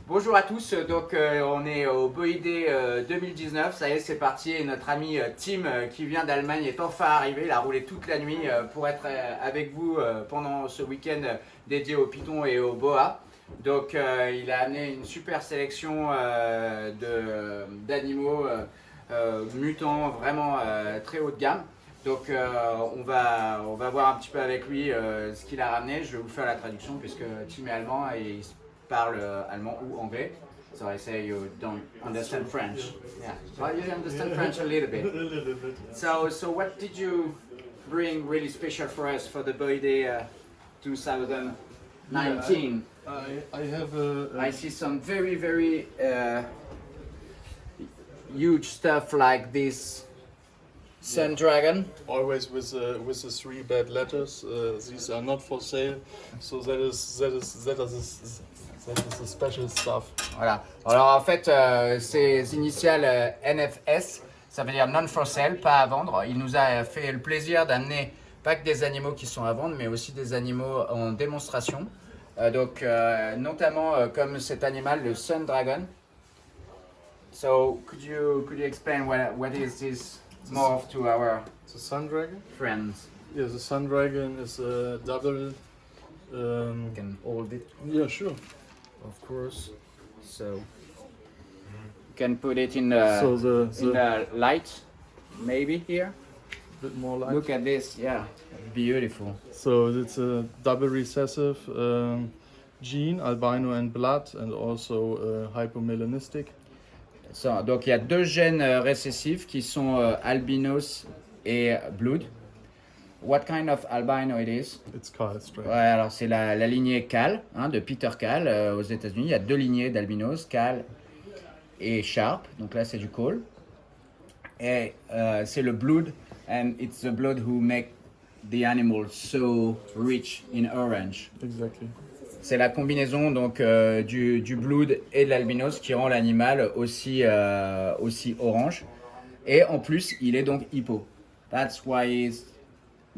Bonjour à tous, donc on est au Boïdé 2019, ça y est c'est parti, et notre ami Tim qui vient d'Allemagne est enfin arrivé, il a roulé toute la nuit pour être avec vous pendant ce week-end dédié au Python et au Boa. Donc il a amené une super sélection d'animaux mutants vraiment très haut de gamme. Donc on va voir un petit peu avec lui ce qu'il a ramené. Je vais vous faire la traduction puisque Tim est allemand et il parle allemand ou anglais. So I say you don't understand French. Yeah, well you understand French a little bit. A little bit. So what did you bring really special for us for the Boy Day 2019? I have a I see some very huge stuff like this Sun Dragon. always with the three bad letters. These are not for sale, so that is the special stuff. Voilà. Alors en fait, ces initiales NFS, ça veut dire non for sale, pas à vendre. Il nous a fait le plaisir d'amener pas que des animaux qui sont à vendre, mais aussi des animaux en démonstration. Donc notamment comme cet animal, le Sun Dragon. So could you explain what is this morph to our The sun dragon. friends? Yeah, the sun dragon is a double. You can hold it, Yeah, sure. of course. So you can put it in the So the in the light, maybe here. bit more light. Look at this, yeah, beautiful. So it's a double recessive gene, albino and blood, and also hypomelanistic. Donc il y a deux gènes récessifs qui sont albinos et blood. What kind of albino it is? It's Carl strain. Ouais, alors c'est la lignée Cal, hein, de Peter Cal aux États-Unis. Il y a deux lignées d'albinos, Cal et Sharp. Donc là c'est du Cole. Et c'est le blood, and it's the blood who make the animal so rich in orange. Exactly. C'est la combinaison donc du blood et de l'albinos qui rend l'animal aussi orange. Et en plus, il est donc hippo. That's why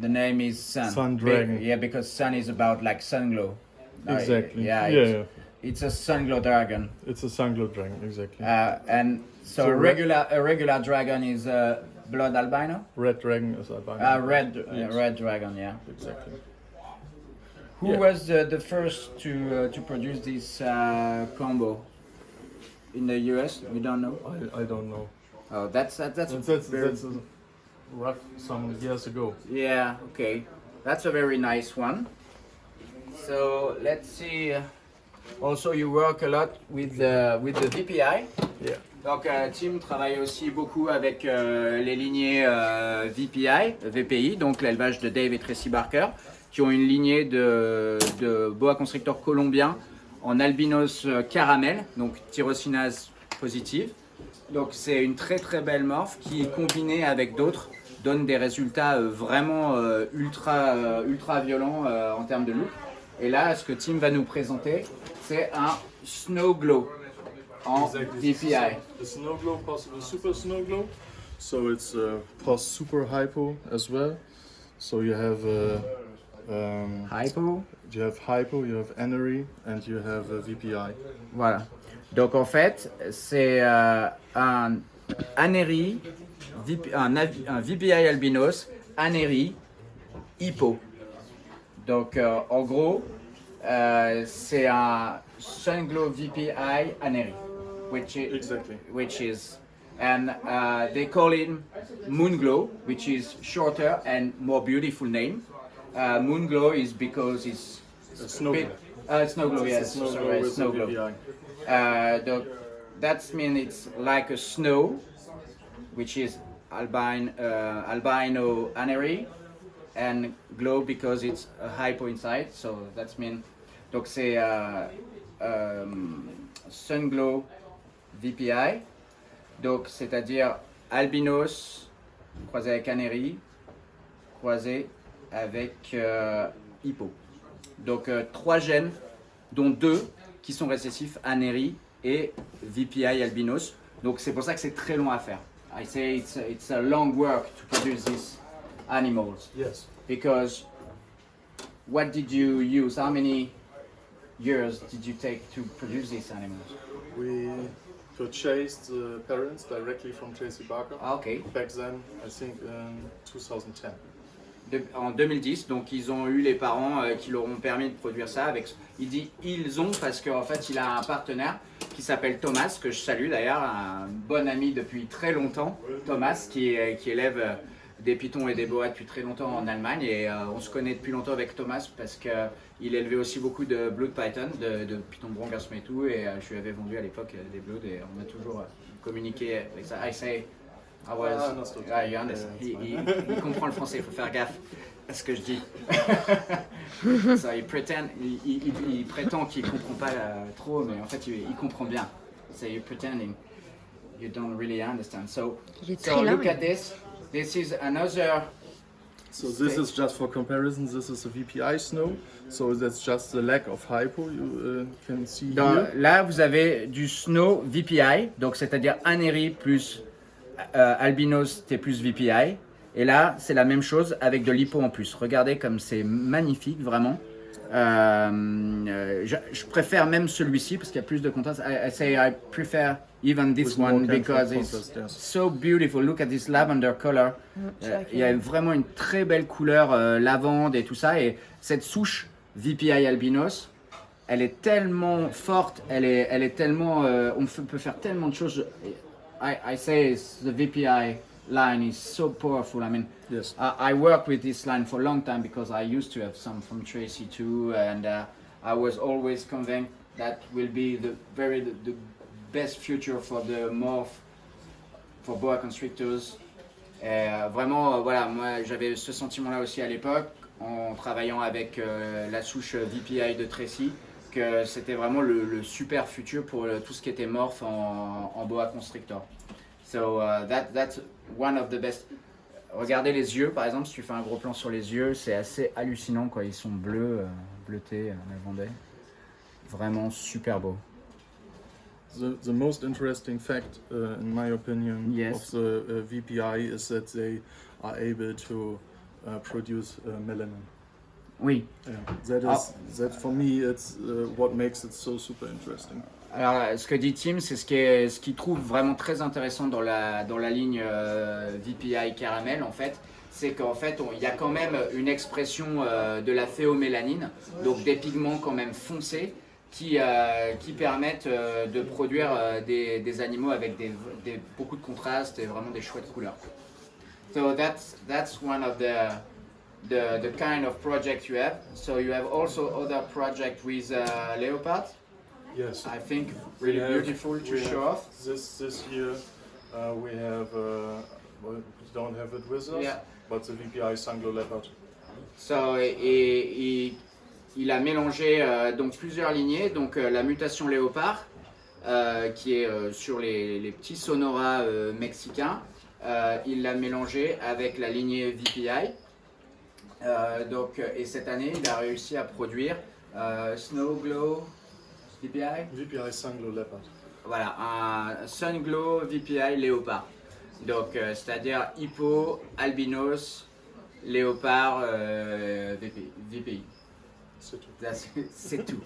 the name is Sun. Sun Dragon. Yeah, because sun is about like sun glow. Exactly. Yeah, Yeah. it's a sun glow dragon. It's a sun glow dragon. Exactly. And so, So a regular dragon is blood albino. Red dragon is albino. Red dragon, yeah. Exactly. Who Yeah. was the first to produce this combo in the US? We don't know. I don't know. Oh, that's That's very, rough some years ago. yeah. Okay, that's a very nice one. So let's see. Also, you work a lot with the VPI. Yeah. Donc, Tim travaille aussi beaucoup avec les lignées VPI, donc l'élevage de Dave et Tracy Barker, qui ont une lignée de boa constrictor colombien en albinos caramel, donc tyrosinase positive. Donc, c'est une très belle morphe qui, combinée avec d'autres, donne des résultats vraiment ultra violents en termes de look. Et là, ce que Tim va nous présenter, c'est un Snow Glow en VPI. The snow glow, possible super snow glow. So it's post super hypo as well. So you have Hypo. you have anery, and you have VPI. Voilà. Donc en fait, c'est un Anery, un VPI albinos, Anery, hippo. Donc en gros, c'est un Sunglow VPI Anery, Exactly. which is, and they call him Moonglow, which is shorter and more beautiful name. Moonglow is because it's Snow glow. Snowglow, yes, Snow glow sorry, with Snowglow. VPI. That means it's like a snow, which is albino anery, and glow because it's a hypo inside. So that means donc c'est sun glow VPI, donc c'est-à-dire albinos croisé avec anery croisé avec hippo. Donc trois gènes, dont deux qui sont récessifs, anery et VPI albinos. Donc c'est pour ça que c'est très long à faire. I say it's a long work to produce these animals Yes. because what did you use? How many years did you take to produce these animals? We purchased the parents directly from Tracy Barker. Ah, ok. Back then, I think in 2010. En 2010, donc ils ont eu les parents qui leur ont permis de produire ça. Il dit ils ont parce qu'en fait il a un partenaire qui s'appelle Thomas, que je salue d'ailleurs, un bon ami depuis très longtemps, Thomas, qui élève des pitons et des boas depuis très longtemps en Allemagne. Et on se connaît depuis longtemps avec Thomas parce qu'il élevait aussi beaucoup de Blood Python, de pitons brongasme et tout. Et je lui avais vendu à l'époque des Blood et on a toujours communiqué avec ça. I say, I was, you understand. Il comprend le français, il faut faire gaffe à ce que je dis. So, il prétend qu'il ne comprend pas trop, mais en fait il comprend bien. So you're pretending you don't really understand. So look at this. This is another. So this is just for comparison. This is a VPI snow. So that's just the lack of hypo you can see here. Là, vous avez du snow VPI, donc c'est-à-dire anérie plus albinos T plus VPI. Et là, c'est la même chose avec de l'hypo en plus. Regardez comme c'est magnifique, vraiment. Je préfère même celui-ci parce qu'il y a plus de contraste. I prefer even this one because it's so beautiful. Look at this lavender color. Il y a vraiment une très belle couleur lavande et tout ça. Et cette souche VPI albinos, elle est tellement forte, elle est tellement, peut faire tellement de choses. I say the VPI line is so powerful. I mean, yes. I worked with this line for a long time because I used to have some from Tracy too, and I was always convinced that will be the best future for the morph, for boa constrictors. Vraiment, voilà, moi j'avais ce sentiment-là aussi à l'époque en travaillant avec la souche VPI de Tracy, que c'était vraiment le super futur pour tout ce qui était morph en boa constrictor. So that's one of the best. Regardez les yeux, par exemple, si tu fais un gros plan sur les yeux, c'est assez hallucinant quoi. Ils sont bleus, bleutés, lavandais. Vraiment super beau. The most interesting fact, in my opinion, Yes. of the VPI is that they are able to produce melanin. Oui. Yeah, that for me, it's what makes it so super interesting. Alors, ce que dit Tim, c'est ce qu'il trouve vraiment très intéressant dans la ligne VPI caramel, en fait, c'est qu'en fait, il y a quand même une expression de la phéomélanine, donc des pigments quand même foncés, qui permettent de produire des animaux avec beaucoup de contraste et vraiment des chouettes couleurs. So that's one of the kind of project you have. So you have also other project with leopard. Yes, I think really beautiful to show off. This year we have well, we don't have it with us, but the VPI Sanglo Leopard. So il a mélangé donc plusieurs lignées, donc la mutation léopard qui est sur les petits sonoras mexicains. Il l'a mélangé avec la lignée VPI. Et cette année, il a réussi à produire Snow Glow VPI. VPI Sanglo Leopard. Voilà, un Sun Glow VPI léopard. Donc, c'est-à-dire hippo, albinos, léopard, VPI. C'est tout. C'est tout.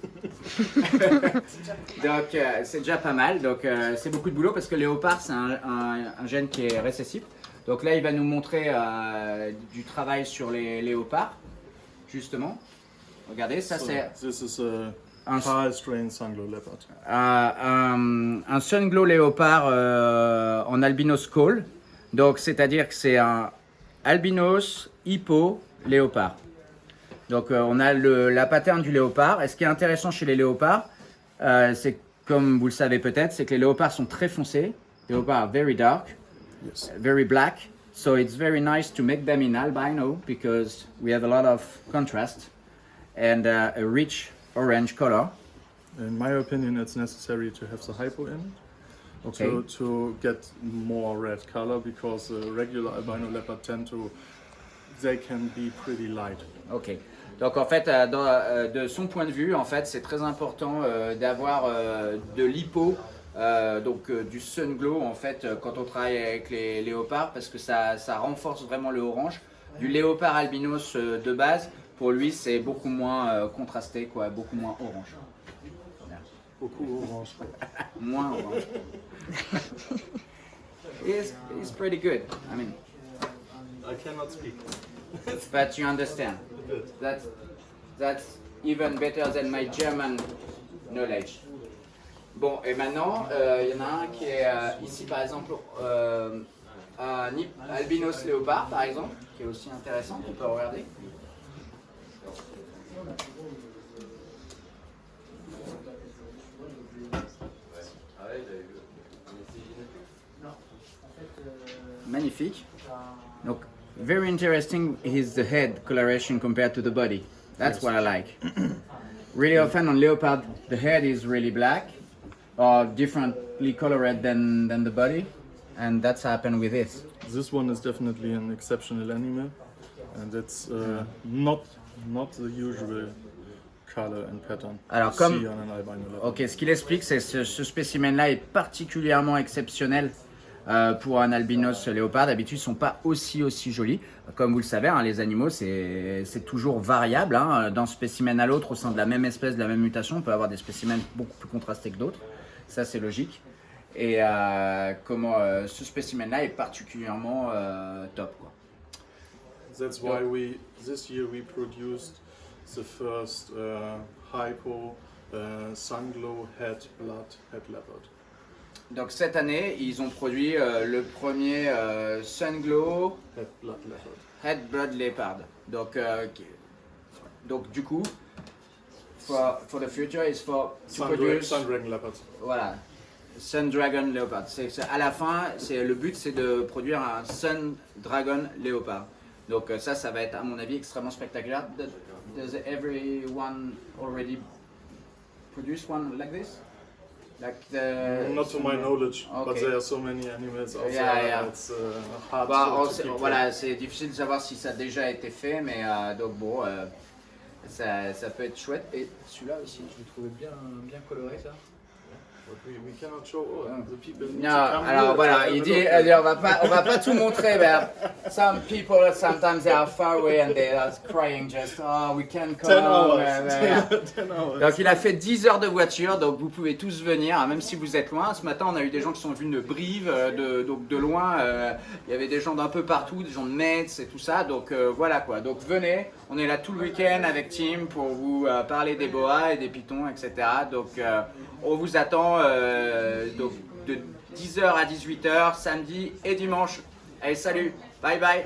Donc, c'est déjà pas mal. Donc, c'est beaucoup de boulot parce que léopard, c'est un gène qui est récessif. Donc là, il va nous montrer du travail sur les léopards, justement. Regardez, ça c'est un strain Sanglo Leopard. Un Sun Glow léopard en albinos call. Donc, c'est-à-dire que c'est un albinos hippo léopard. Donc, on a la pattern du léopard. Et ce qui est intéressant chez les léopards, c'est comme vous le savez peut-être, c'est que les léopards sont très foncés. Les léopards are very dark. Yes. Very black, so it's very nice to make them in albino because we have a lot of contrast and a rich orange color. In my opinion, it's necessary to have the hypo in it Okay. to get more red color because regular albino leopard they can be pretty light. Ok. Donc en fait, de son point de vue, en fait, c'est très important d'avoir de l'hypo. Du sun glow en fait quand on travaille avec les léopards parce que ça renforce vraiment le orange. Du léopard albinos de base, pour lui c'est beaucoup moins contrasté quoi, beaucoup moins orange. Beaucoup orange. Moins orange. It's pretty good. I mean, I cannot speak. but you understand. Good. That's even better than my German knowledge. Bon, et maintenant, il y en a un qui est ici, par exemple, un albinos léopard, par exemple, qui est aussi intéressant, on peut regarder. Magnifique. Donc, very interesting is the head coloration compared to the body. That's what I like. Really often on leopard, the head is really black or differently colored than the body, and that's happened with this. This one is definitely an exceptional animal, and it's not the usual color and pattern Alors, you comme- see on an albino leopard. Ok, ce qu'il explique, c'est que ce spécimen-là est particulièrement exceptionnel pour un albinos léopard. D'habitude, ils ne sont pas aussi jolis. Comme vous le savez, hein, les animaux, c'est toujours variable. Hein. D'un spécimen à l'autre, au sein de la même espèce, de la même mutation, on peut avoir des spécimens beaucoup plus contrastés que d'autres. Ça, c'est logique. Et ce spécimen-là est particulièrement top, quoi. That's why this year we produced the first hypo sunglow head leopard. Donc cette année, ils ont produit le premier Sunglow Head blood leopard. Head Blood Leopard. Donc du coup, for the future is for to produce Sun dragon leopard. voilà Sun Dragon Leopard. À la fin, le but c'est de produire un Sun Dragon Leopard. Donc ça va être à mon avis extrêmement spectaculaire. Does everyone already produce one like this? Like Not to my knowledge, but Okay. there are so many animals out Yeah, there. yeah. It's hard Bah, to keep track. voilà, c'est difficile de savoir si ça a déjà été fait, mais donc bon, ça peut être chouette. Et celui-là aussi, je l'ai trouvé bien coloré, ça. But we cannot show all. The people need Non, to come alors here voilà, to have il a dit, look. on va pas tout montrer, mais some people sometimes they are far away and they are crying just, oh, we can't come. 10 hours. Ouais. 10 hours. Donc il a fait 10 heures de voiture, donc vous pouvez tous venir, hein, même si vous êtes loin. Ce matin, on a eu des gens qui sont venus de Brive, donc de loin. Il y avait des gens d'un peu partout, des gens de Metz et tout ça. Donc voilà quoi. Donc venez, on est là tout le week-end avec Tim pour vous parler des boas et des pitons, etc. Donc on vous attend donc, de 10h à 18h, samedi et dimanche. Allez, salut, bye bye.